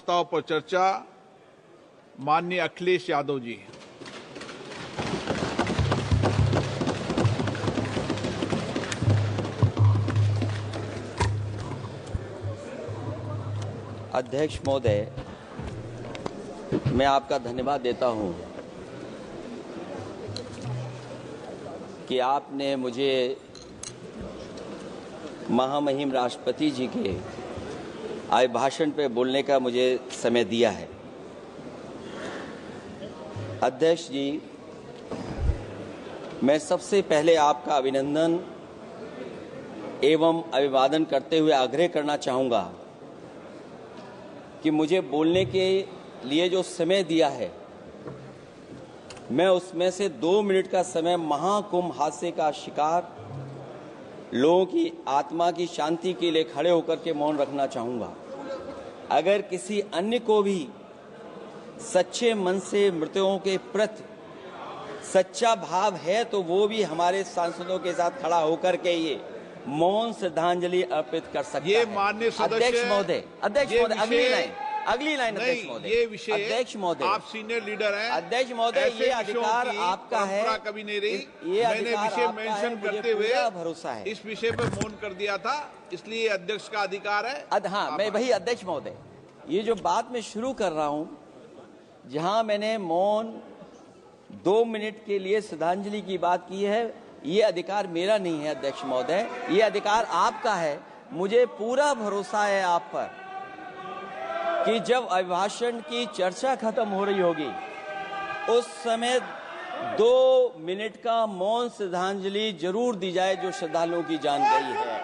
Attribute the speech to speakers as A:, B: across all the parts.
A: प्रस्ताव पर चर्चा माननीय अखिलेश यादव जी।
B: अध्यक्ष महोदय, मैं आपका धन्यवाद देता हूं कि आपने मुझे महामहिम राष्ट्रपति जी के अभिभाषण पे बोलने का मुझे समय दिया है। अध्यक्ष जी, मैं सबसे पहले आपका अभिनंदन एवं अभिवादन करते हुए आग्रह करना चाहूँगा कि मुझे बोलने के लिए जो समय दिया है, मैं उसमें से 2 मिनट का समय महाकुंभ हादसे का शिकार लोगों की आत्मा की शांति के लिए खड़े होकर के मौन रखना चाहूँगा। अगर किसी अन्य को भी सच्चे मन से मृतकों के प्रति सच्चा भाव है तो वो भी हमारे सांसदों के साथ खड़ा होकर के ये मौन श्रद्धांजलि अर्पित कर सकता है।
A: ये माननीय सदस्य
B: अध्यक्ष महोदय, अगली लाइन अध्यक्ष महोदय,
A: ये विषय
B: अध्यक्ष महोदय,
A: आप सीनियर लीडर हैं।
B: अध्यक्ष महोदय, ये अधिकार आपका है।
A: कभी नहीं रही।
B: ये
A: मैंने विषय मेंशन करते हुए
B: भरोसा है
A: इस विषय पर मौन कर दिया था, इसलिए अध्यक्ष का अधिकार है।
B: हाँ, मैं वही अध्यक्ष महोदय, ये जो बात मैं शुरू कर रहा हूं, जहां मैंने मौन 2 मिनट के लिए श्रद्धांजलि की बात की है, ये अधिकार मेरा नहीं है अध्यक्ष महोदय, ये अधिकार आपका है। मुझे पूरा भरोसा है आप पर कि जब अभिभाषण की चर्चा खत्म हो रही होगी उस समय 2 मिनट का मौन श्रद्धांजलि जरूर दी जाए जो श्रद्धालुओं की जान गई है।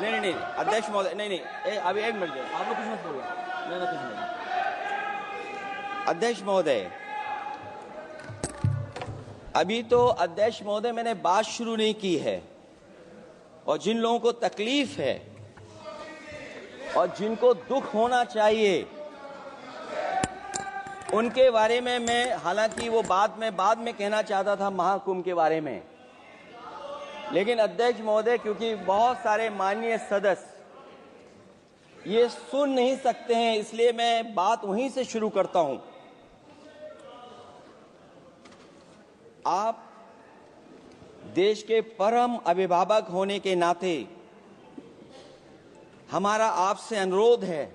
B: नहीं अध्यक्ष महोदय, नहीं अभी 1 मिनट आप लोग कुछ मत बोलो। नहीं कुछ नहीं। अध्यक्ष महोदय, अभी तो अध्यक्ष महोदय मैंने बात शुरू नहीं की है, और जिन लोगों को तकलीफ है और जिनको दुख होना चाहिए उनके बारे में मैं, हालांकि वो बाद में कहना चाहता था महाकुंभ के बारे में, लेकिन अध्यक्ष महोदय क्योंकि बहुत सारे माननीय सदस्य ये सुन नहीं सकते हैं, इसलिए मैं बात वहीं से शुरू करता हूं। आप देश के परम अभिभावक होने के नाते हमारा आपसे अनुरोध है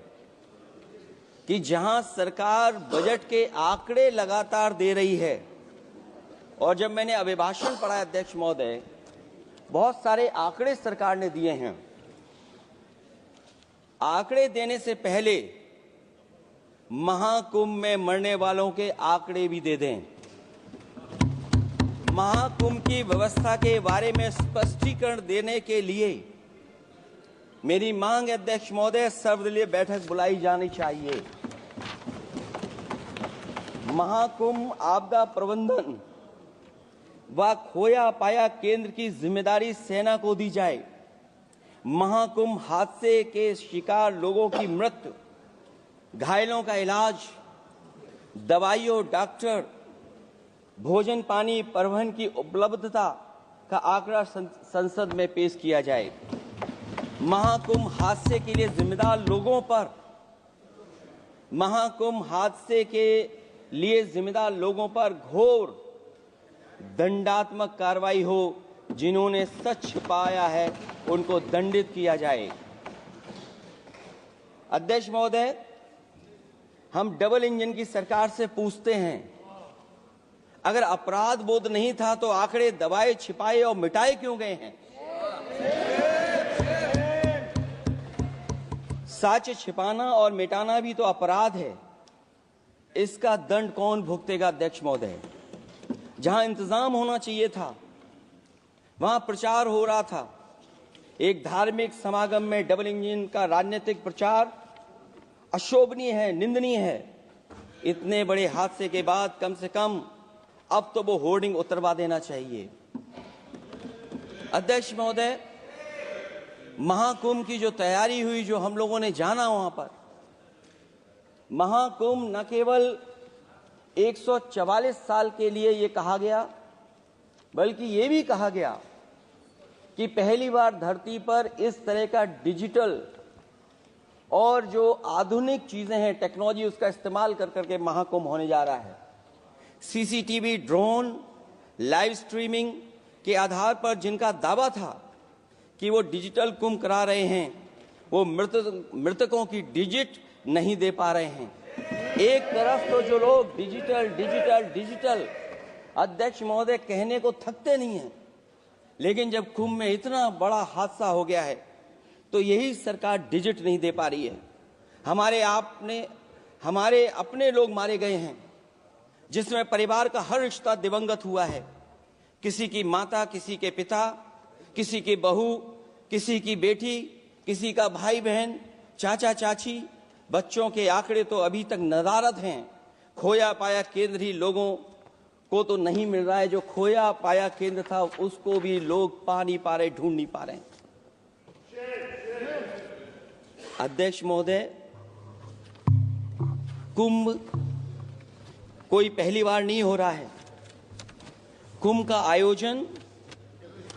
B: कि जहां सरकार बजट के आंकड़े लगातार दे रही है, और जब मैंने अभिभाषण पढ़ा अध्यक्ष महोदय, बहुत सारे आंकड़े सरकार ने दिए हैं। आंकड़े देने से पहले महाकुंभ में मरने वालों के आंकड़े भी दे दें। महाकुंभ की व्यवस्था के बारे में स्पष्टीकरण देने के लिए मेरी मांग अध्यक्ष महोदय, सर्वदलीय बैठक बुलाई जानी चाहिए। महाकुंभ आपदा प्रबंधन व खोया पाया केंद्र की जिम्मेदारी सेना को दी जाए। महाकुंभ हादसे के शिकार लोगों की मृत्यु, घायलों का इलाज, दवाइयों, डॉक्टर, भोजन पानी, परिवहन की उपलब्धता का आंकड़ा संसद में पेश किया जाए। महाकुंभ हादसे के लिए जिम्मेदार लोगों पर, महाकुंभ हादसे के लिए जिम्मेदार लोगों पर घोर दंडात्मक कार्रवाई हो। जिन्होंने सच छिपाया है उनको दंडित किया जाए। अध्यक्ष महोदय, हम डबल इंजन की सरकार से पूछते हैं, अगर अपराध बोध नहीं था तो आंकड़े दबाए, छिपाए और मिटाए क्यों गए हैं? सच छिपाना और मिटाना भी तो अपराध है। इसका दंड कौन भुगतेगा अध्यक्ष महोदय? जहां इंतजाम होना चाहिए था वहां प्रचार हो रहा था। एक धार्मिक समागम में डबल इंजन का राजनीतिक प्रचार अशोभनीय है, निंदनीय है। इतने बड़े हादसे के बाद कम से कम अब तो वो होर्डिंग उतरवा देना चाहिए। अध्यक्ष महोदय, महाकुंभ की जो तैयारी हुई, जो हम लोगों ने जाना वहां पर, महाकुंभ न केवल 144 साल के लिए ये कहा गया, बल्कि ये भी कहा गया कि पहली बार धरती पर इस तरह का डिजिटल और जो आधुनिक चीजें हैं, टेक्नोलॉजी, उसका इस्तेमाल कर करके महाकुंभ होने जा रहा है। सीसीटीवी, ड्रोन, लाइव स्ट्रीमिंग के आधार पर जिनका दावा था कि वो डिजिटल कुंभ करा रहे हैं, वो मृतकों की डिजिट नहीं दे पा रहे हैं। एक तरफ तो जो लोग डिजिटल डिजिटल डिजिटल अध्यक्ष महोदय कहने को थकते नहीं हैं, लेकिन जब कुंभ में इतना बड़ा हादसा हो गया है तो यही सरकार डिजिट नहीं दे पा रही है। हमारे अपने लोग मारे गए हैं, जिसमें परिवार का हर रिश्ता दिवंगत हुआ है। किसी की माता, किसी के पिता, किसी की बहू, किसी की बेटी, किसी का भाई बहन, चाचा चाची। बच्चों के आंकड़े तो अभी तक नदारद हैं। खोया पाया केंद्र ही लोगों को तो नहीं मिल रहा है। जो खोया पाया केंद्र था उसको भी लोग पा नहीं पा रहे, ढूंढ नहीं पा रहे। अध्यक्ष महोदय, कुंभ कोई पहली बार नहीं हो रहा है। कुंभ का आयोजन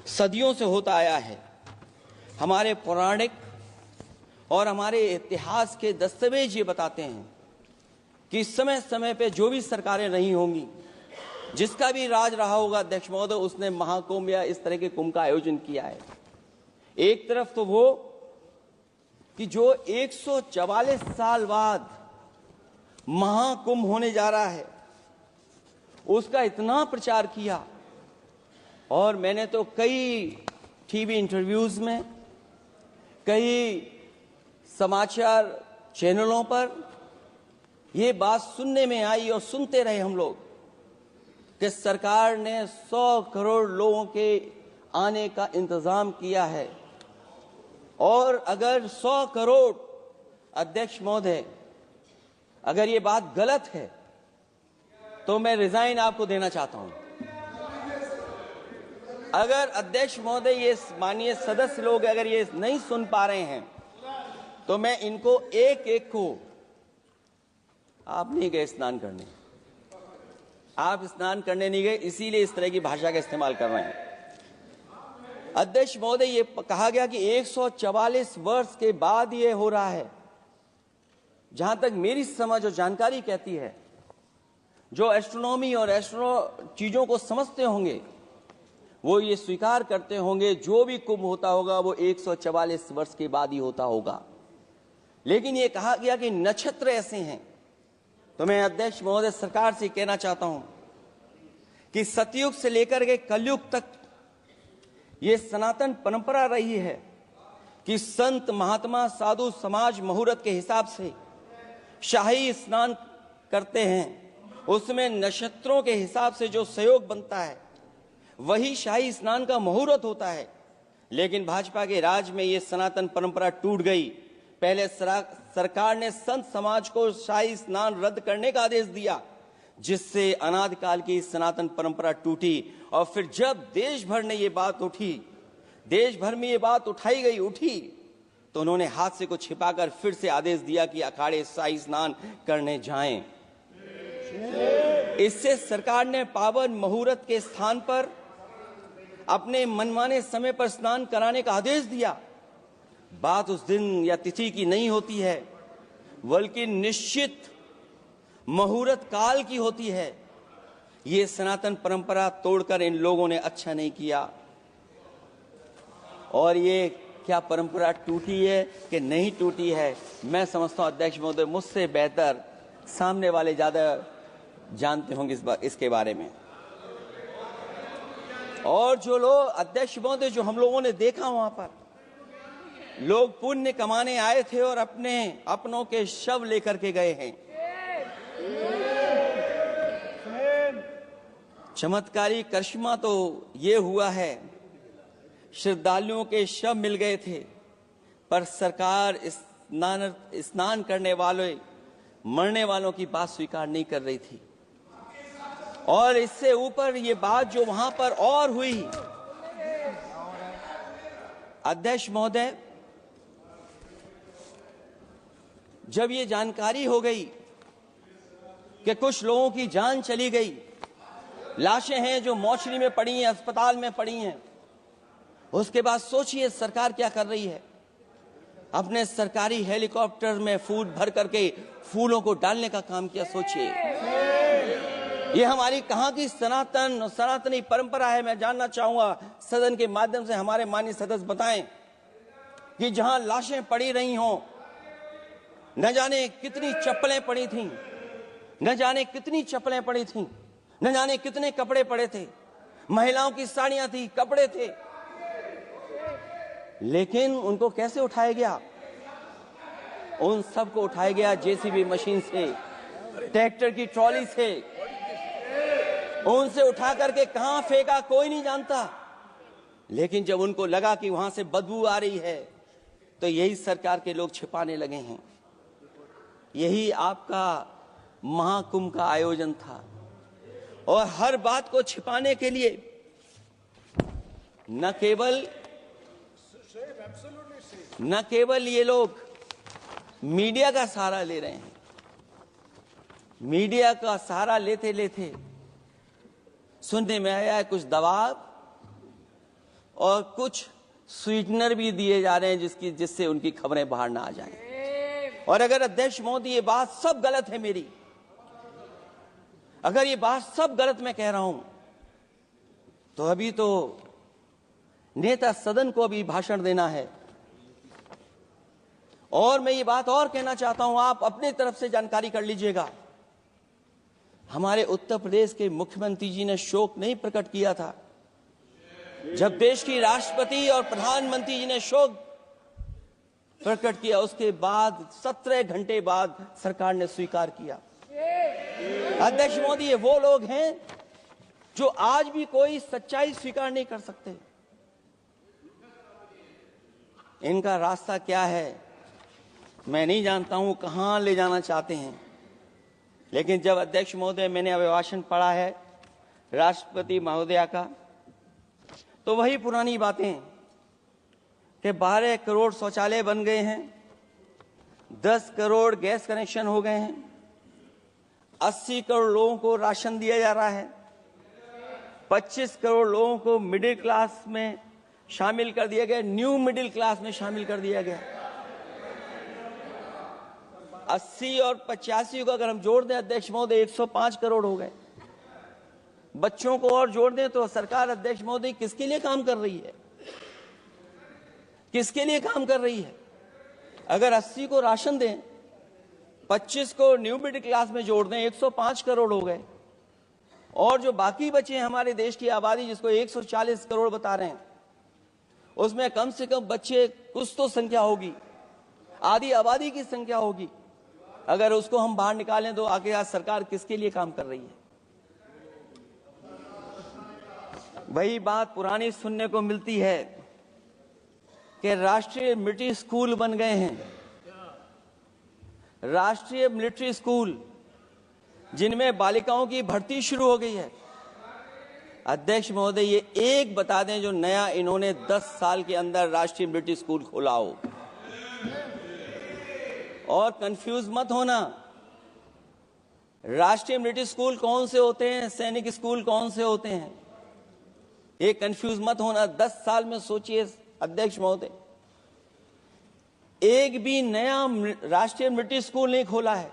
B: सदियों से होता आया है। हमारे पौराणिक और हमारे इतिहास के दस्तावेज ये बताते हैं कि समय समय पे जो भी सरकारें नहीं होंगी, जिसका भी राज रहा होगा अध्यक्ष महोदय, उसने महाकुंभ या इस तरह के कुंभ का आयोजन किया है। एक तरफ तो वो कि जो 144 साल बाद महाकुंभ होने जा रहा है, उसका इतना प्रचार किया। और मैंने तो कई टीवी इंटरव्यूज में, कई समाचार चैनलों पर ये बात सुनने में आई और सुनते रहे हम लोग कि सरकार ने 100 करोड़ लोगों के आने का इंतजाम किया है। और अगर 100 करोड़, अध्यक्ष महोदय, अगर ये बात गलत है तो मैं रिजाइन आपको देना चाहता हूं। अगर अध्यक्ष महोदय, ये माननीय सदस्य लोग अगर ये नहीं सुन पा रहे हैं तो मैं इनको एक एक को, आप नहीं गए स्नान करने, आप स्नान करने नहीं गए, इसीलिए इस तरह की भाषा का इस्तेमाल कर रहे हैं। अध्यक्ष महोदय, ये कहा गया कि 144 वर्ष के बाद ये हो रहा है। जहां तक मेरी समझ और जानकारी कहती है, जो एस्ट्रोनॉमी और एस्ट्रो चीजों को समझते होंगे वो ये स्वीकार करते होंगे, जो भी कुंभ होता होगा वो 144 वर्ष के बाद ही होता होगा। लेकिन ये कहा गया कि नक्षत्र ऐसे हैं, तो मैं अध्यक्ष महोदय सरकार से कहना चाहता हूं कि सतयुग से लेकर के कलयुग तक ये सनातन परंपरा रही है कि संत, महात्मा, साधु समाज मुहूर्त के हिसाब से शाही स्नान करते हैं। उसमें नक्षत्रों के हिसाब से जो सहयोग बनता है वही शाही स्नान का मुहूर्त होता है। लेकिन भाजपा के राज में ये सनातन परंपरा टूट गई। पहले सरकार ने संत समाज को शाही स्नान रद्द करने का आदेश दिया, जिससे अनादिकाल की सनातन परंपरा टूटी। और फिर जब देश भर में ये बात उठी, तो उन्होंने हादसे को छिपाकर फिर से आदेश दिया कि अखाड़े शाही स्नान करने जाएं। इससे सरकार ने पावन मुहूर्त के स्थान पर अपने मनमाने समय पर स्नान कराने का आदेश दिया। बात उस दिन या तिथि की नहीं होती है, बल्कि निश्चित मुहूर्त काल की होती है। ये सनातन परंपरा तोड़कर इन लोगों ने अच्छा नहीं किया। और ये क्या परंपरा टूटी है कि नहीं टूटी है, मैं समझता हूं अध्यक्ष महोदय मुझसे बेहतर सामने वाले ज्यादा जानते होंगे इसके बारे में। और जो लोग, अध्यक्ष महोदय, जो हम लोगों ने देखा वहां पर लोग पुण्य कमाने आए थे और अपनों के शव लेकर के गए हैं। चमत्कारी करिश्मा तो ये हुआ है, श्रद्धालुओं के शव मिल गए थे, पर सरकार स्नान करने वाले मरने वालों की बात स्वीकार नहीं कर रही थी। और इससे ऊपर ये बात जो वहां पर और हुई, अध्यक्ष महोदय, जब ये जानकारी हो गई कि कुछ लोगों की जान चली गई, लाशें हैं जो मोर्चरी में पड़ी हैं, अस्पताल में पड़ी हैं, उसके बाद सोचिए सरकार क्या कर रही है। अपने सरकारी हेलीकॉप्टर में फूड भर करके फूलों को डालने का काम किया। सोचिए, ये हमारी कहां की सनातनी परंपरा है। मैं जानना चाहूंगा सदन के माध्यम से हमारे माननीय सदस्य बताएं कि जहां लाशें पड़ी रही हों, न जाने कितनी चप्पलें पड़ी थीं, न जाने कितनी चप्पलें पड़ी थीं, न जाने कितने कपड़े पड़े थे, महिलाओं की साड़ियां थी, कपड़े थे, लेकिन उनको कैसे उठाया गया? उन सबको उठाया गया जेसीबी मशीन से, ट्रैक्टर की ट्रॉली से। उनसे उठा करके कहां फेंका कोई नहीं जानता, लेकिन जब उनको लगा कि वहां से बदबू आ रही है तो यही सरकार के लोग छिपाने लगे हैं। यही आपका महाकुंभ का आयोजन था, और हर बात को छिपाने के लिए न केवल ये लोग मीडिया का सहारा ले रहे हैं, मीडिया का सहारा लेते लेते सुनने में आया है कुछ दबाव और कुछ स्वीटनर भी दिए जा रहे हैं जिससे उनकी खबरें बाहर ना आ जाएं। और अगर अध्यक्ष महोदय ये बात सब गलत है मेरी, अगर ये बात सब गलत मैं कह रहा हूं, तो अभी तो नेता सदन को अभी भाषण देना है। और मैं ये बात और कहना चाहता हूं, आप अपने तरफ से जानकारी कर लीजिएगा। हमारे उत्तर प्रदेश के मुख्यमंत्री जी ने शोक नहीं प्रकट किया था। जब देश की राष्ट्रपति और प्रधानमंत्री जी ने शोक प्रकट किया, उसके बाद 17 घंटे बाद सरकार ने स्वीकार किया। अध्यक्ष मोदी, ये वो लोग हैं जो आज भी कोई सच्चाई स्वीकार नहीं कर सकते। इनका रास्ता क्या है मैं नहीं जानता हूं, कहां ले जाना चाहते हैं। लेकिन जब अध्यक्ष महोदय मैंने अभिभाषण पढ़ा है राष्ट्रपति महोदया का, तो वही पुरानी बातें कि 12 करोड़ शौचालय बन गए हैं, 10 करोड़ गैस कनेक्शन हो गए हैं, 80 करोड़ लोगों को राशन दिया जा रहा है, 25 करोड़ लोगों को मिडिल क्लास में शामिल कर दिया गया, न्यू मिडिल क्लास में शामिल कर दिया गया। 80 और 85 को अगर हम जोड़ दें अध्यक्ष महोदय, 105 करोड़ हो गए। बच्चों को और जोड़ दें तो सरकार अध्यक्ष महोदय किसके लिए काम कर रही है? किसके लिए काम कर रही है? अगर 80 को राशन दें, 25 को न्यू मिडिल क्लास में जोड़ दें, 105 करोड़ हो गए। और जो बाकी बचे हैं हमारे देश की आबादी, जिसको 140 करोड़ बता रहे हैं, उसमें कम से कम बच्चे कुछ तो संख्या होगी, आधी आबादी की संख्या होगी। अगर उसको हम बाहर निकालें तो आगे आज सरकार किसके लिए काम कर रही है? वही बात पुरानी सुनने को मिलती है कि राष्ट्रीय मिलिट्री स्कूल बन गए हैं, राष्ट्रीय मिलिट्री स्कूल जिनमें बालिकाओं की भर्ती शुरू हो गई है। अध्यक्ष महोदय, ये एक बता दें जो नया इन्होंने 10 साल के अंदर राष्ट्रीय मिलिट्री स्कूल खोला हो। और कंफ्यूज मत होना, राष्ट्रीय मिलिट्री स्कूल कौन से होते हैं, सैनिक स्कूल कौन से होते हैं, ये कंफ्यूज मत होना। 10 साल में सोचिए अध्यक्ष महोदय, एक भी नया राष्ट्रीय मिलिट्री स्कूल नहीं खोला है।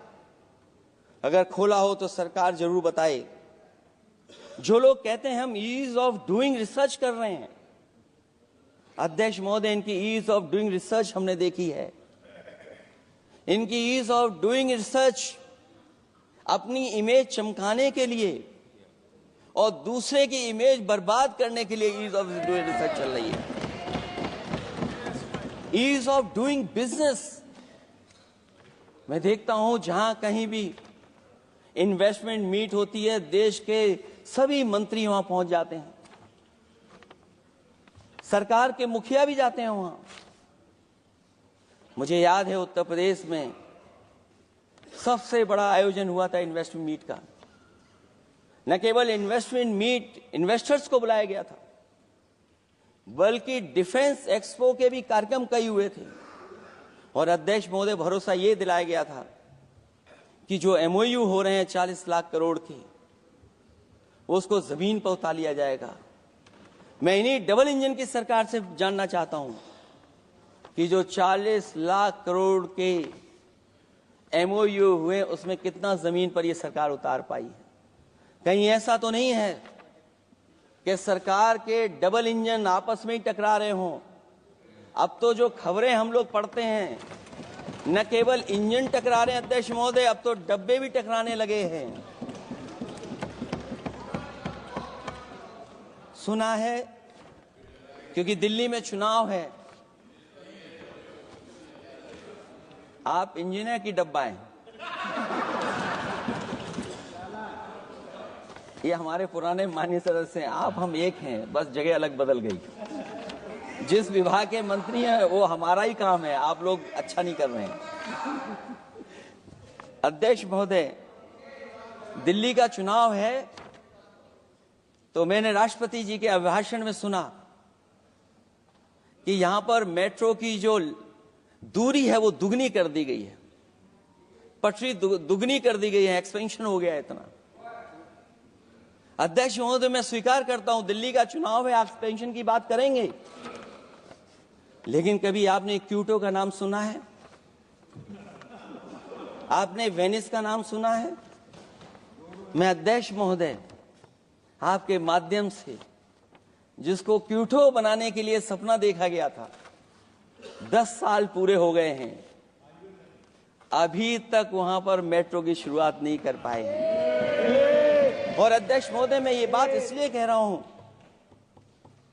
B: अगर खोला हो तो सरकार जरूर बताए। जो लोग कहते हैं हम ईज ऑफ डूइंग रिसर्च कर रहे हैं, अध्यक्ष महोदय, इनकी ईज ऑफ डूइंग रिसर्च हमने देखी है। इनकी ईज ऑफ डूइंग रिसर्च अपनी इमेज चमकाने के लिए और दूसरे की इमेज बर्बाद करने के लिए ईज ऑफ डूइंग रिसर्च चल रही है। ईज ऑफ डूइंग बिजनेस, मैं देखता हूं जहां कहीं भी इन्वेस्टमेंट मीट होती है, देश के सभी मंत्री वहां पहुंच जाते हैं, सरकार के मुखिया भी जाते हैं वहां। मुझे याद है उत्तर प्रदेश में सबसे बड़ा आयोजन हुआ था इन्वेस्टमेंट मीट का। न केवल इन्वेस्टमेंट मीट इन्वेस्टर्स को बुलाया गया था, बल्कि डिफेंस एक्सपो के भी कार्यक्रम कई हुए थे। और अध्यक्ष महोदय, भरोसा ये दिलाया गया था कि जो एमओयू हो रहे हैं 40 लाख करोड़ के, उसको जमीन पर उतार लिया जाएगा। मैं इन्हीं डबल इंजन की सरकार से जानना चाहता हूं कि जो 40 लाख करोड़ के MOU हुए उसमें कितना जमीन पर ये सरकार उतार पाई है। कहीं ऐसा तो नहीं है कि सरकार के डबल इंजन आपस में ही टकरा रहे हों। अब तो जो खबरें हम लोग पढ़ते हैं, न केवल इंजन टकरा रहे हैं अध्यक्ष महोदय, अब तो डब्बे भी टकराने लगे हैं। सुना है क्योंकि दिल्ली में चुनाव है, आप इंजीनियर की डब्बा हैं। ये हमारे पुराने माननीय सदस्य हैं, आप हम एक हैं, बस जगह अलग बदल गई। जिस विभाग के मंत्री हैं वो हमारा ही काम है, आप लोग अच्छा नहीं कर रहे हैं। अध्यक्ष महोदय, दिल्ली का चुनाव है तो मैंने राष्ट्रपति जी के अभिभाषण में सुना कि यहां पर मेट्रो की जो दूरी है वो दुगनी कर दी गई है, पटरी दुगनी कर दी गई है, एक्सपेंशन हो गया है इतना। अध्यक्ष महोदय, मैं स्वीकार करता हूं दिल्ली का चुनाव है, एक्सपेंशन की बात करेंगे, लेकिन कभी आपने क्यूटो का नाम सुना है? आपने वेनिस का नाम सुना है? मैं अध्यक्ष महोदय आपके माध्यम से, जिसको क्यूटो बनाने के लिए सपना देखा गया था, 10 साल पूरे हो गए हैं, अभी तक वहां पर मेट्रो की शुरुआत नहीं कर पाए हैं। और अध्यक्ष महोदय, मैं ये बात इसलिए कह रहा हूं,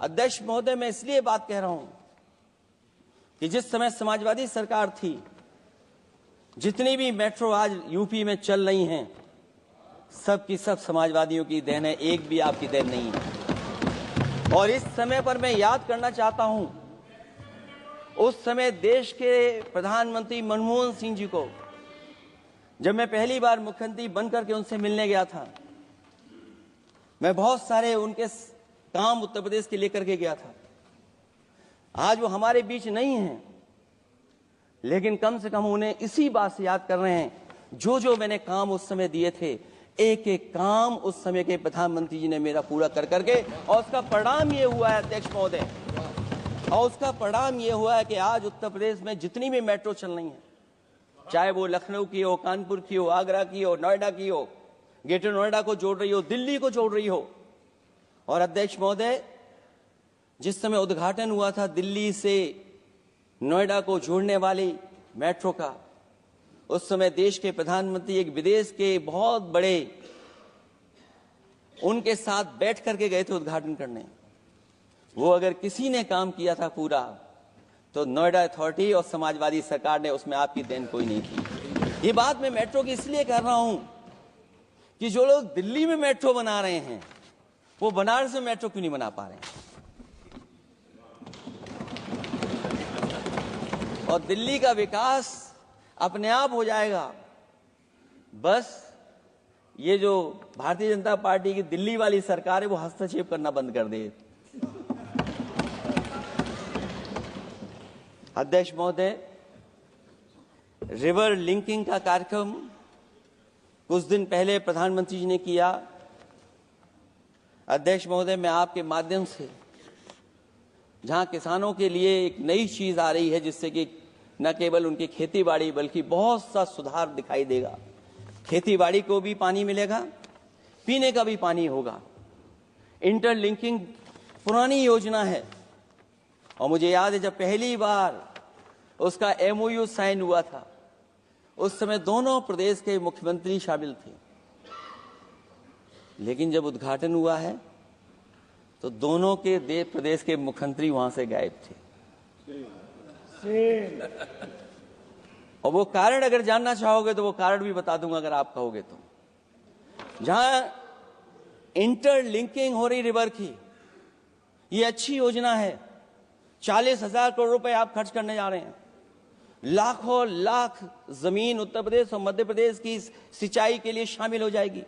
B: अध्यक्ष महोदय मैं इसलिए बात कह रहा हूं कि जिस समय समाजवादी सरकार थी, जितनी भी मेट्रो आज यूपी में चल रही हैं, सब की सब समाजवादियों की देन है, एक भी आपकी देन नहीं है। और इस समय पर मैं याद करना चाहता हूं, उस समय देश के प्रधानमंत्री मनमोहन सिंह जी को जब मैं पहली बार मुख्यमंत्री बनकर के उनसे मिलने गया था, मैं बहुत सारे उनके काम उत्तर प्रदेश के लेकर के गया था। आज वो हमारे बीच नहीं हैं, लेकिन कम से कम उन्हें इसी बात से याद कर रहे हैं, जो जो मैंने काम उस समय दिए थे, एक एक काम उस समय के प्रधानमंत्री जी ने मेरा पूरा कर करके, और उसका परिणाम ये हुआ है अध्यक्ष महोदय, और उसका परिणाम ये हुआ है कि आज उत्तर प्रदेश में जितनी भी मेट्रो चल रही है, चाहे वो लखनऊ की हो, कानपुर की हो, आगरा की हो, नोएडा की हो, ग्रेटर नोएडा को जोड़ रही हो, दिल्ली को जोड़ रही हो। और अध्यक्ष महोदय, जिस समय उद्घाटन हुआ था दिल्ली से नोएडा को जोड़ने वाली मेट्रो का, उस समय देश के प्रधानमंत्री एक विदेश के बहुत बड़े उनके साथ बैठ करके गए थे उद्घाटन करने। वो अगर किसी ने काम किया था पूरा, तो नोएडा अथॉरिटी और समाजवादी सरकार ने, उसमें आपकी देन कोई नहीं थी। ये बात मैं मेट्रो की इसलिए कर रहा हूं कि जो लोग दिल्ली में मेट्रो बना रहे हैं, वो बनारस में मेट्रो क्यों नहीं बना पा रहे हैं? और दिल्ली का विकास अपने आप हो जाएगा, बस ये जो भारतीय जनता पार्टी की दिल्ली वाली सरकार है वो हस्तक्षेप करना बंद कर दे। अध्यक्ष महोदय, रिवर लिंकिंग का कार्यक्रम कुछ दिन पहले प्रधानमंत्री जी ने किया। अध्यक्ष महोदय, मैं आपके माध्यम से, जहां किसानों के लिए एक नई चीज आ रही है, जिससे कि न केवल उनकी खेती बाड़ी बल्कि बहुत सा सुधार दिखाई देगा। खेती बाड़ी को भी पानी मिलेगा, पीने का भी पानी होगा। इंटरलिंकिंग पुरानी योजना है, और मुझे याद है जब पहली बार उसका MOU साइन हुआ था, उस समय दोनों प्रदेश के मुख्यमंत्री शामिल थे, लेकिन जब उद्घाटन हुआ है तो दोनों के प्रदेश के मुख्यमंत्री वहां से गायब थे। और वो कारण अगर जानना चाहोगे तो वो कारण भी बता दूंगा अगर आप कहोगे तो। जहां इंटरलिंकिंग हो रही रिवर की, ये अच्छी योजना है। 40,000 करोड़ रुपए आप खर्च करने जा रहे हैं। लाखों लाख जमीन उत्तर प्रदेश और मध्य प्रदेश की सिंचाई के लिए शामिल हो जाएगी,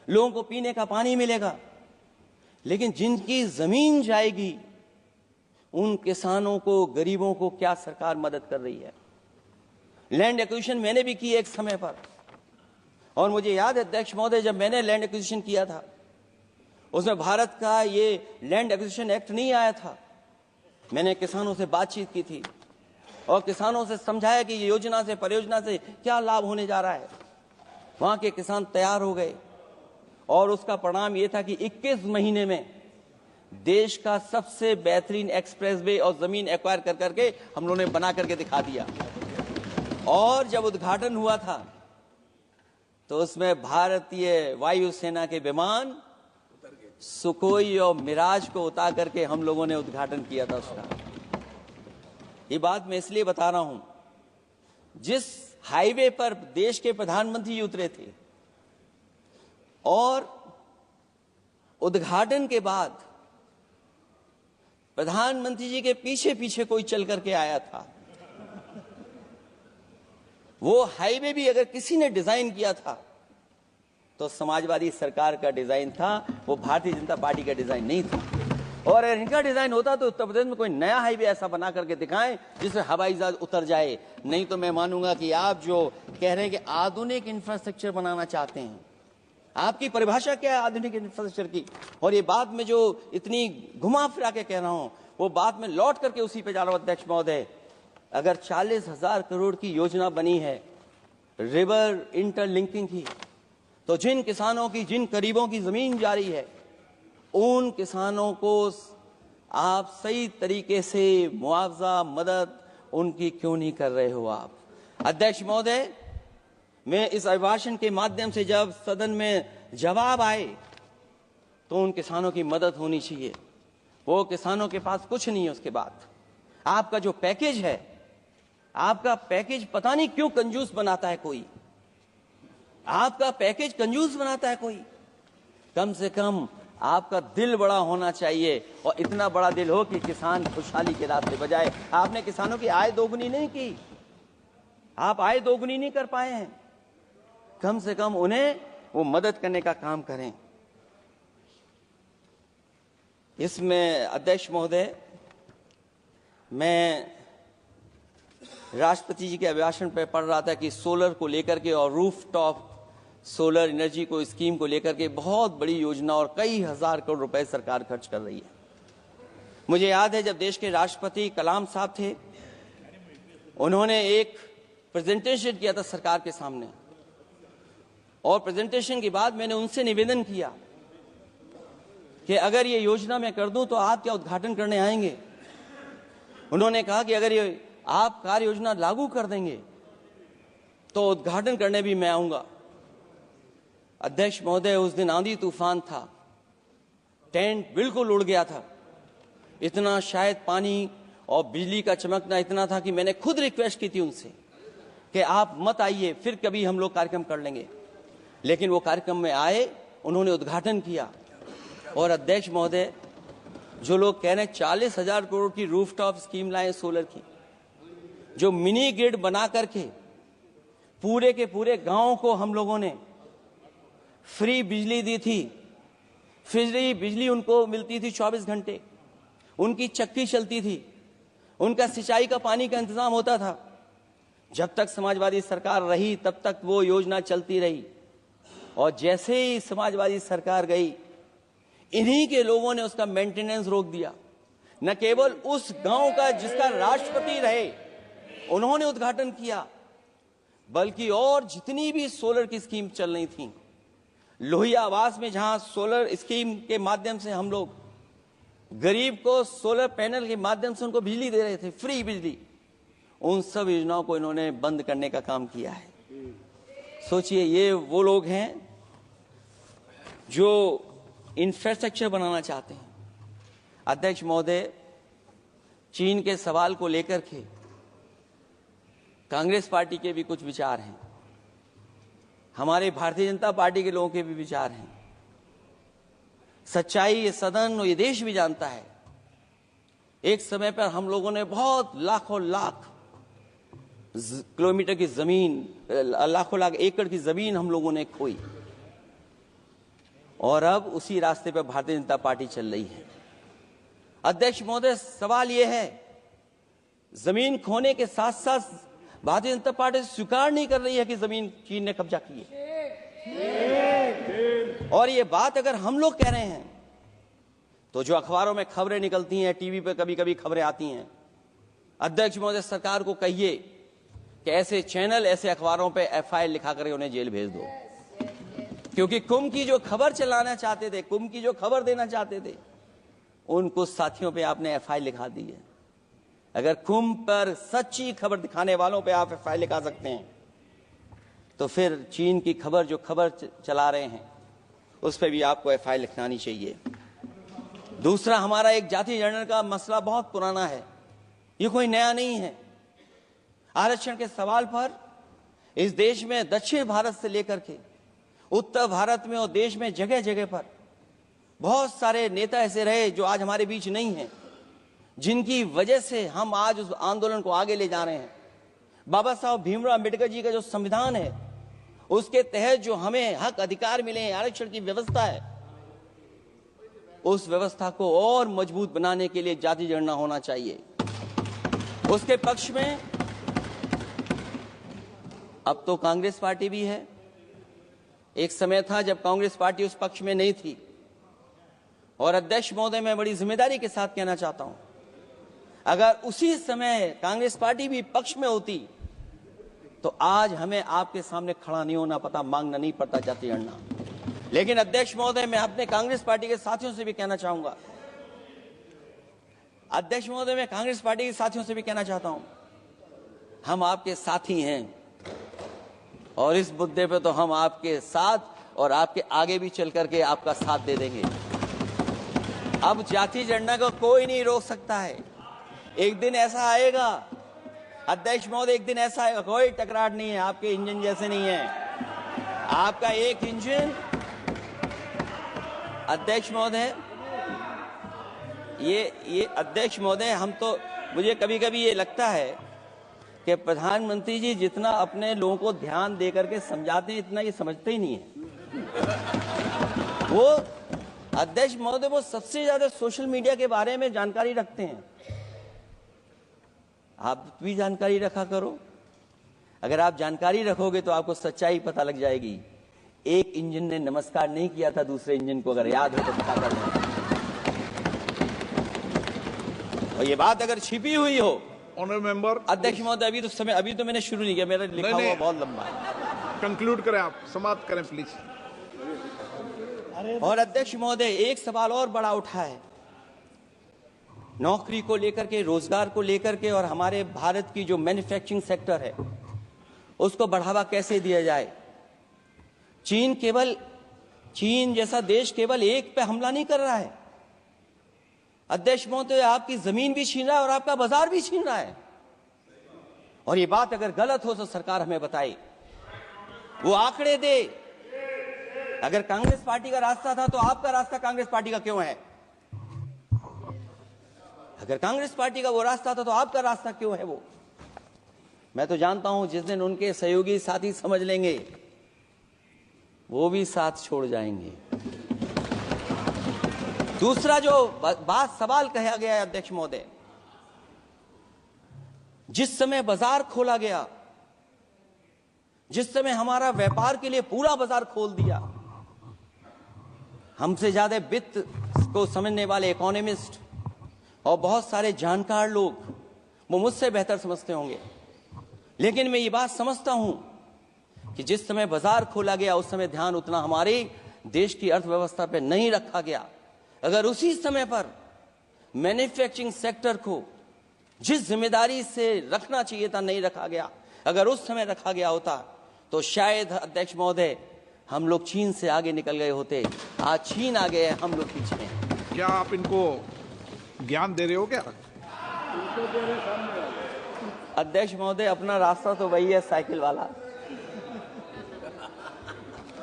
B: लोगों को पीने का पानी मिलेगा। लेकिन जिनकी जमीन जाएगी, उन किसानों को, गरीबों को क्या सरकार मदद कर रही है? लैंड एक्विजिशन मैंने भी की एक समय पर, और मुझे याद है अध्यक्ष महोदय, जब मैंने लैंड एक्विजिशन किया था, उसमें भारत का ये लैंड एक्विजिशन एक्ट नहीं आया था। मैंने किसानों से बातचीत की थी, और किसानों से समझाया कि ये योजना से, परियोजना से क्या लाभ होने जा रहा है। वहां के किसान तैयार हो गए और उसका परिणाम ये था कि 21 महीने में देश का सबसे बेहतरीन एक्सप्रेसवे और जमीन एक्वायर कर करके हम लोगों ने बना करके दिखा दिया। और जब उद्घाटन हुआ था तो उसमें भारतीय वायुसेना के विमान सुखोई और मिराज को उतार करके हम लोगों ने उद्घाटन किया था उसका। ये बात मैं इसलिए बता रहा हूं, जिस हाईवे पर देश के प्रधानमंत्री उतरे थे और उद्घाटन के बाद प्रधानमंत्री जी के पीछे पीछे कोई चल करके आया था, वो हाईवे भी अगर किसी ने डिजाइन किया था तो समाजवादी सरकार का डिजाइन था, वो भारतीय जनता पार्टी का डिजाइन नहीं था। और अगर इनका डिजाइन होता तो उत्तर प्रदेश में कोई नया हाईवे ऐसा बना करके दिखाएं जिससे हवाई जहाज उतर जाए। नहीं तो मैं मानूंगा कि आप जो कह रहे हैं कि आधुनिक इंफ्रास्ट्रक्चर बनाना चाहते हैं, आपकी परिभाषा क्या है आधुनिक इंफ्रास्ट्रक्चर की? और ये बात में जो इतनी घुमा फिरा के कह रहा हूं, वो बात में लौट करके उसी पे जा रहा हूं। अध्यक्ष महोदय, अगर 40,000 करोड़ की योजना बनी है रिवर इंटरलिंकिंग की, तो जिन किसानों की, जिन गरीबों की जमीन जा रही है, उन किसानों को आप सही तरीके से मुआवजा, मदद उनकी क्यों नहीं कर रहे हो आप? अध्यक्ष महोदय, मैं इस अभिभाषण के माध्यम से जब सदन में जवाब आए तो उन किसानों की मदद होनी चाहिए। वो किसानों के पास कुछ नहीं है। उसके बाद आपका जो पैकेज है, आपका पैकेज पता नहीं क्यों कंजूस बनाता है कोई, आपका पैकेज कंजूस बनाता है कोई। कम से कम आपका दिल बड़ा होना चाहिए, और इतना बड़ा दिल हो कि किसान खुशहाली के रास्ते बजाए। आपने किसानों की आय दोगुनी नहीं की, आप आय दोगुनी नहीं कर पाए हैं। कम से कम उन्हें वो मदद करने का काम करें। इसमें अध्यक्ष महोदय, मैं राष्ट्रपति जी के अभिभाषण पर पढ़ रहा था कि सोलर को लेकर के और रूफ टॉप सोलर एनर्जी को, स्कीम को लेकर के बहुत बड़ी योजना और कई हजार करोड़ रुपए सरकार खर्च कर रही है। मुझे याद है जब देश के राष्ट्रपति कलाम साहब थे, उन्होंने एक प्रेजेंटेशन किया था सरकार के सामने, और प्रेजेंटेशन के बाद मैंने उनसे निवेदन किया कि अगर ये योजना मैं कर दूं तो आप क्या उद्घाटन करने आएंगे? उन्होंने कहा कि अगर ये आप कार्य योजना लागू कर देंगे तो उद्घाटन करने भी मैं आऊंगा। अध्यक्ष महोदय, उस दिन आंधी तूफान था, टेंट बिल्कुल उड़ गया था, इतना शायद पानी और बिजली का चमकना इतना था कि मैंने खुद रिक्वेस्ट की थी उनसे कि आप मत आइए, फिर कभी हम लोग कार्यक्रम कर लेंगे। लेकिन वो कार्यक्रम में आए, उन्होंने उद्घाटन किया। और अध्यक्ष महोदय, जो लोग कह रहे हैं 40,000 करोड़ की रूफटॉप स्कीम लाए सोलर की, जो मिनी ग्रिड बना करके पूरे के पूरे गांव को हम लोगों ने फ्री बिजली दी थी। फ्री बिजली उनको मिलती थी 24 घंटे, उनकी चक्की चलती थी, उनका सिंचाई का पानी का इंतजाम होता था। जब तक समाजवादी सरकार रही तब तक वो योजना चलती रही, और जैसे ही समाजवादी सरकार गई, इन्हीं के लोगों ने उसका मेंटेनेंस रोक दिया। न केवल उस गांव का जिसका राष्ट्रपति रहे उन्होंने उद्घाटन किया, बल्कि और जितनी भी सोलर की स्कीम चल रही थी, लोहिया आवास में जहां सोलर स्कीम के माध्यम से हम लोग गरीब को सोलर पैनल के माध्यम से उनको बिजली दे रहे थे, फ्री बिजली, उन सब योजनाओं को इन्होंने बंद करने का काम किया है। सोचिए, ये वो लोग हैं जो इंफ्रास्ट्रक्चर बनाना चाहते हैं। अध्यक्ष महोदय, चीन के सवाल को लेकर के कांग्रेस पार्टी के भी कुछ विचार हैं, हमारे भारतीय जनता पार्टी के लोगों के भी विचार हैं। सच्चाई ये सदन और ये देश भी जानता है, एक समय पर हम लोगों ने बहुत लाखों लाख किलोमीटर की जमीन, लाखों लाख एकड़ की जमीन हम लोगों ने खोई, और अब उसी रास्ते पर भारतीय जनता पार्टी चल रही है। अध्यक्ष महोदय, सवाल यह है, जमीन खोने के साथ साथ भारतीय जनता पार्टी स्वीकार नहीं कर रही है कि जमीन चीन ने कब्जा की है। और ये बात अगर हम लोग कह रहे हैं तो जो अखबारों में खबरें निकलती हैं, टीवी पे कभी कभी खबरें आती हैं अध्यक्ष महोदय, सरकार को कहिए कि ऐसे चैनल, ऐसे अखबारों पे एफआईआर लिखा करके उन्हें जेल भेज दो, क्योंकि कुंभ की जो खबर चलाना चाहते थे, कुंभ की जो खबर देना चाहते थे, उन कुछ साथियों पे आपने एफआईआर लिखा दी है। अगर कुंभ पर सच्ची खबर दिखाने वालों पे आप एफआईआर लिखा सकते हैं, तो फिर चीन की खबर, जो खबर चला रहे हैं, उस पर भी आपको एफआईआर लिखनी चाहिए। दूसरा, हमारा एक जाति जनगणना का मसला बहुत पुराना है, ये कोई नया नहीं है। आरक्षण के सवाल पर इस देश में दक्षिण भारत से लेकर के उत्तर भारत में और देश में जगह जगह पर बहुत सारे नेता ऐसे रहे जो आज हमारे बीच नहीं हैं, जिनकी वजह से हम आज उस आंदोलन को आगे ले जा रहे हैं। बाबा साहब भीमराव अम्बेडकर जी का जो संविधान है, उसके तहत जो हमें हक अधिकार मिले हैं, आरक्षण की व्यवस्था है, उस व्यवस्था को और मजबूत बनाने के लिए जाति जनगणना होना चाहिए। उसके पक्ष में अब तो कांग्रेस पार्टी भी है। एक समय था जब कांग्रेस पार्टी उस पक्ष में नहीं थी। और अध्यक्ष महोदय, मैं बड़ी जिम्मेदारी के साथ कहना चाहता हूं, अगर उसी समय कांग्रेस पार्टी भी पक्ष में होती तो आज हमें आपके सामने खड़ा नहीं होना पता, मांगना नहीं पड़ता जाति जनगणना। लेकिन अध्यक्ष महोदय, मैं अपने कांग्रेस पार्टी के साथियों से भी कहना चाहूंगा, अध्यक्ष महोदय, मैं कांग्रेस पार्टी के साथियों से भी कहना चाहता हूं, हम आपके साथी हैं और इस मुद्दे पे तो हम आपके साथ और आपके आगे भी चल करके आपका साथ दे देंगे। अब जाति जनगणना को कोई नहीं रोक सकता है। एक दिन ऐसा आएगा अध्यक्ष महोदय, एक दिन ऐसा आएगा, कोई टकराट नहीं है, आपके इंजन जैसे नहीं है। आपका एक इंजन, अध्यक्ष महोदय, ये अध्यक्ष महोदय, हम तो, मुझे कभी कभी ये लगता है कि प्रधानमंत्री जी जितना अपने लोगों को ध्यान दे करके समझाते हैं, इतना ये समझते ही नहीं है। वो अध्यक्ष महोदय, वो सबसे ज्यादा सोशल मीडिया के बारे में जानकारी रखते हैं। आप भी जानकारी रखा करो। अगर आप जानकारी रखोगे तो आपको सच्चाई पता लग जाएगी। एक इंजन ने नमस्कार नहीं किया था दूसरे इंजन को, अगर याद हो तो पता कर लें। और ये बात अगर छिपी हुई हो,
A: ऑनरेबल मेंबर,
B: अध्यक्ष महोदय, अभी तो मैंने शुरू नहीं किया, मेरा लिखा हुआ बहुत लंबा है।
A: कंक्लूड करें, आप समाप्त करें प्लीज।
B: और अध्यक्ष महोदय, एक सवाल और बड़ा उठा है, नौकरी को लेकर के, रोजगार को लेकर के, और हमारे भारत की जो मैन्युफैक्चरिंग सेक्टर है उसको बढ़ावा कैसे दिया जाए। चीन जैसा देश केवल एक पे हमला नहीं कर रहा है अध्यक्ष महोदय, आपकी जमीन भी छीन रहा है और आपका बाजार भी छीन रहा है। और ये बात अगर गलत हो तो सरकार हमें बताए, वो आंकड़े दे। अगर कांग्रेस पार्टी का रास्ता था तो आपका रास्ता कांग्रेस पार्टी का क्यों है? अगर कांग्रेस पार्टी का वो रास्ता था तो आपका रास्ता क्यों है? वो मैं तो जानता हूं, जिस दिन उनके सहयोगी साथी समझ लेंगे, वो भी साथ छोड़ जाएंगे। दूसरा जो सवाल कहा गया है अध्यक्ष महोदय, जिस समय बाजार खोला गया, जिस समय हमारा व्यापार के लिए पूरा बाजार खोल दिया, हमसे ज्यादा वित्त को समझने वाले इकोनॉमिस्ट और बहुत सारे जानकार लोग, वो मुझसे बेहतर समझते होंगे, लेकिन मैं ये बात समझता हूं कि जिस समय बाजार खोला गया उस समय ध्यान उतना हमारे देश की अर्थव्यवस्था पर नहीं रखा गया। अगर उसी समय पर मैन्युफैक्चरिंग सेक्टर को जिस जिम्मेदारी से रखना चाहिए था नहीं रखा गया, अगर उस समय रखा गया होता तो शायद अध्यक्ष महोदय हम लोग चीन से आगे निकल गए होते। आज चीन आ गए, हम लोग पीछे हैं।
A: क्या आप इनको ज्ञान दे रहे हो क्या?
B: अध्यक्ष महोदय, अपना रास्ता तो वही है, साइकिल वाला।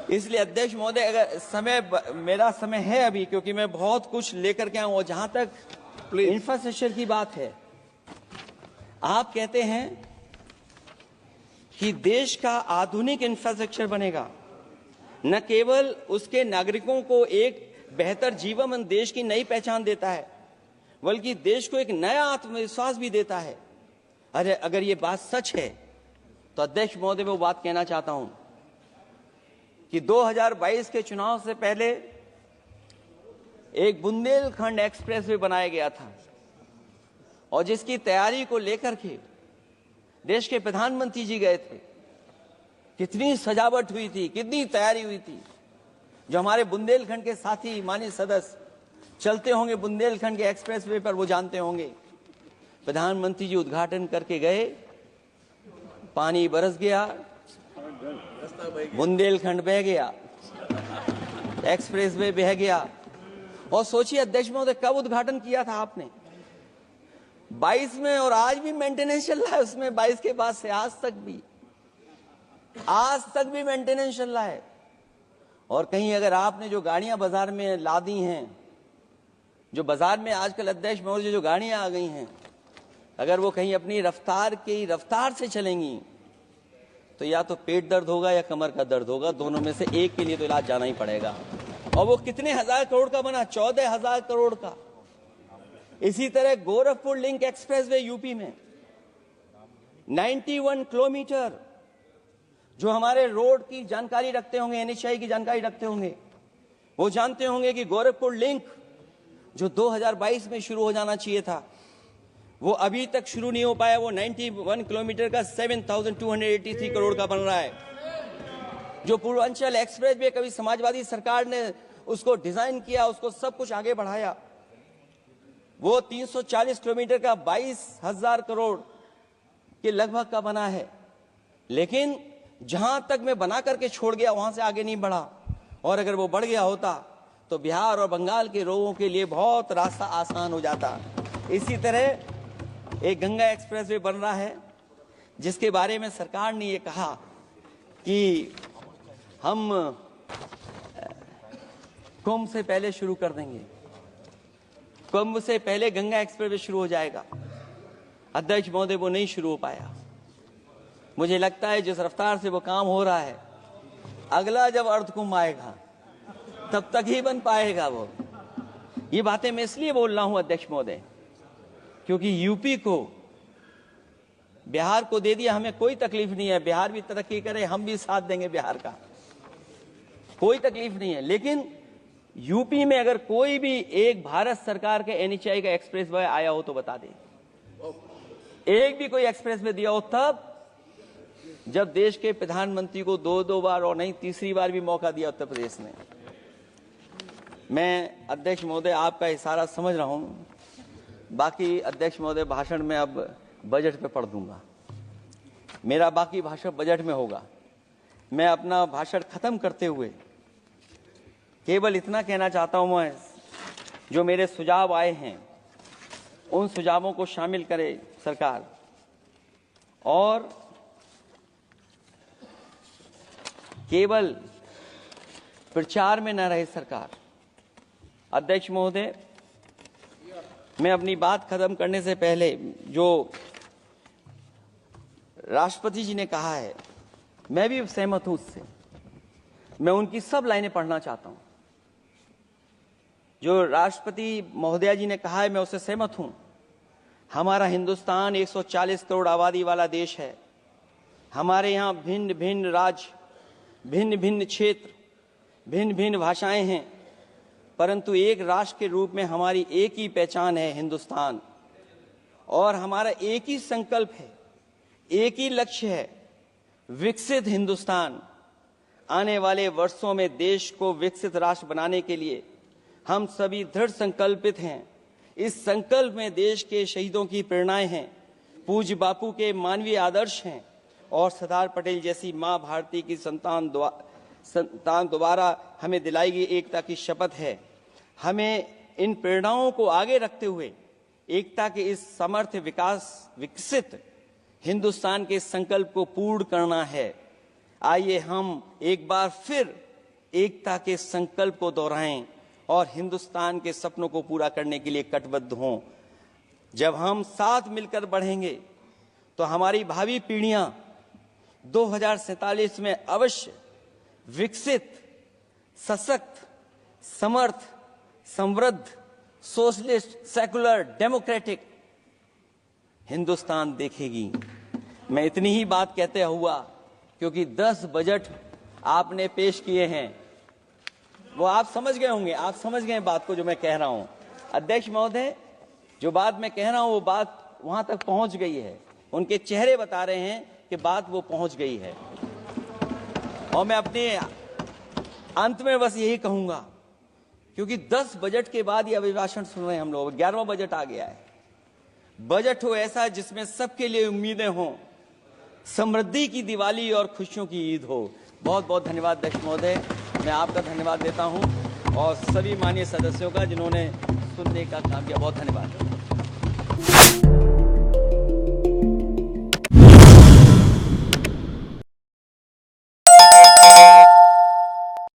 B: इसलिए अध्यक्ष महोदय, अगर मेरा समय है अभी, क्योंकि मैं बहुत कुछ लेकर के आऊं। और जहां तक इंफ्रास्ट्रक्चर की बात है, आप कहते हैं कि देश का आधुनिक इंफ्रास्ट्रक्चर बनेगा, न केवल उसके नागरिकों को एक बेहतर जीवन, देश की नई पहचान देता है, बल्कि देश को एक नया आत्मविश्वास भी देता है। अरे अगर ये बात सच है तो अध्यक्ष महोदय, मैं वो बात कहना चाहता हूं कि 2022 के चुनाव से पहले एक बुंदेलखंड एक्सप्रेस वे बनाया गया था। और जिसकी तैयारी को लेकर के देश के प्रधानमंत्री जी गए थे, कितनी सजावट हुई थी, कितनी तैयारी हुई थी। जो हमारे बुंदेलखंड के साथी माननीय सदस्य चलते होंगे बुंदेलखंड के एक्सप्रेसवे पर, वो जानते होंगे। प्रधानमंत्री जी उद्घाटन करके गए, पानी बरस गया, बुंदेलखंड बह गया, एक्सप्रेसवे बह गया। और सोचिए अध्यक्ष महोदय, कब उद्घाटन किया था आपने? 22 में, और आज भी मेंटेनेंस चल रहा है उसमें। 22 के बाद से आज तक भी मेंटेनेंस चल रहा है। और कहीं अगर आपने जो गाड़ियां बाजार में ला दी हैं, जो बाजार में आजकल अध्यक्ष महोदय जो गाड़ियां आ गई हैं, अगर वो कहीं अपनी रफ्तार से चलेंगी तो या तो पेट दर्द होगा या कमर का दर्द होगा, दोनों में से एक के लिए तो इलाज जाना ही पड़ेगा। और वो कितने हजार करोड़ का बना? 14,000 करोड़ का। इसी तरह गोरखपुर लिंक एक्सप्रेसवे यूपी में 91 किलोमीटर। जो हमारे रोड की जानकारी रखते होंगे, एनएचआई की जानकारी रखते होंगे, वो जानते होंगे कि गोरखपुर लिंक जो 2022 में शुरू हो जाना चाहिए था, वो अभी तक शुरू नहीं हो पाया। वो 91 किलोमीटर का 7,283 करोड़ का बन रहा है। जो पूर्वांचल एक्सप्रेसवे, कभी समाजवादी सरकार ने उसको डिजाइन किया, उसको सब कुछ आगे बढ़ाया, वो 340 किलोमीटर का 22,000 करोड़ के लगभग का बना है। लेकिन जहां तक मैं बना करके छोड़ गया, वहां से आगे नहीं बढ़ा। और अगर वो बढ़ गया होता तो बिहार और बंगाल के लोगों के लिए बहुत रास्ता आसान हो जाता। इसी तरह एक गंगा एक्सप्रेसवे बन रहा है, जिसके बारे में सरकार ने ये कहा कि हम कुंभ से पहले शुरू कर देंगे, कुंभ से पहले गंगा एक्सप्रेसवे शुरू हो जाएगा। अध्यक्ष महोदय, वो नहीं शुरू हो पाया। मुझे लगता है जिस रफ्तार से वो काम हो रहा है, अगला जब अर्ध कुंभ आएगा तब तक ही बन पाएगा वो। ये बातें मैं इसलिए बोल रहा हूं अध्यक्ष महोदय, क्योंकि यूपी को, बिहार को दे दिया, हमें कोई तकलीफ नहीं है। बिहार भी तरक्की करे, हम भी साथ देंगे बिहार का, कोई तकलीफ नहीं है। लेकिन यूपी में अगर कोई भी एक भारत सरकार के एनएचआई का एक्सप्रेसवे आया हो तो बता दे। एक भी कोई एक्सप्रेसवे दिया हो तब, जब देश के प्रधानमंत्री को 2 बार और नहीं तीसरी बार भी मौका दिया उत्तर प्रदेश ने। मैं अध्यक्ष महोदय आपका इशारा समझ रहा हूं। बाकी अध्यक्ष महोदय भाषण में अब बजट पे पढ़ दूंगा, मेरा बाकी भाषण बजट में होगा। मैं अपना भाषण खत्म करते हुए केवल इतना कहना चाहता हूं, मैं जो मेरे सुझाव आए हैं उन सुझावों को शामिल करे सरकार, और केवल प्रचार में न रहे सरकार। अध्यक्ष महोदय, मैं अपनी बात खत्म करने से पहले जो राष्ट्रपति जी ने कहा है, मैं भी सहमत हूं उससे। मैं उनकी सब लाइनें पढ़ना चाहता हूं। जो राष्ट्रपति महोदया जी ने कहा है, मैं उससे सहमत हूं। हमारा हिंदुस्तान 140 करोड़ आबादी वाला देश है। हमारे यहाँ भिन्न भिन्न राज्य, भिन्न भिन्न क्षेत्र, भिन्न भिन्न भाषाएं हैं, परंतु एक राष्ट्र के रूप में हमारी एक ही पहचान है, हिंदुस्तान। और हमारा एक ही संकल्प है, एक ही लक्ष्य है, विकसित हिंदुस्तान। आने वाले वर्षों में देश को विकसित राष्ट्र बनाने के लिए हम सभी दृढ़ संकल्पित हैं। इस संकल्प में देश के शहीदों की प्रेरणाएं हैं, पूज्य बापू के मानवीय आदर्श हैं, और सरदार पटेल जैसी मां भारती की संतान द्वारा हमें दिलाई गई एकता की शपथ है। हमें इन प्रेरणाओं को आगे रखते हुए एकता के इस समर्थ विकसित हिंदुस्तान के संकल्प को पूर्ण करना है। आइए हम एक बार फिर एकता के संकल्प को दोहराएं और हिंदुस्तान के सपनों को पूरा करने के लिए कटिबद्ध हों। जब हम साथ मिलकर बढ़ेंगे तो हमारी भावी पीढ़ियां 2047 में अवश्य विकसित, सशक्त, समर्थ, समृद्ध, सोशलिस्ट, सेकुलर, डेमोक्रेटिक हिंदुस्तान देखेगी। मैं इतनी ही बात कहते हुआ, क्योंकि 10 बजट आपने पेश किए हैं, वो आप समझ गए होंगे, आप समझ गए बात को जो मैं कह रहा हूं। अध्यक्ष महोदय, जो बात मैं कह रहा हूं वो बात वहां तक पहुंच गई है, उनके चेहरे बता रहे हैं कि बात वो पहुंच गई है। और मैं अपने अंत में बस यही कहूंगा, क्योंकि 10 बजट के बाद ये अभिभाषण सुन रहे हैं हम लोग, 11वां बजट आ गया है। बजट हो ऐसा जिसमें सबके लिए उम्मीदें हों, समृद्धि की दिवाली और खुशियों की ईद हो। बहुत बहुत धन्यवाद अध्यक्ष महोदय, मैं आपका धन्यवाद देता हूं और सभी माननीय सदस्यों का जिन्होंने सुनने का काम किया। बहुत धन्यवाद।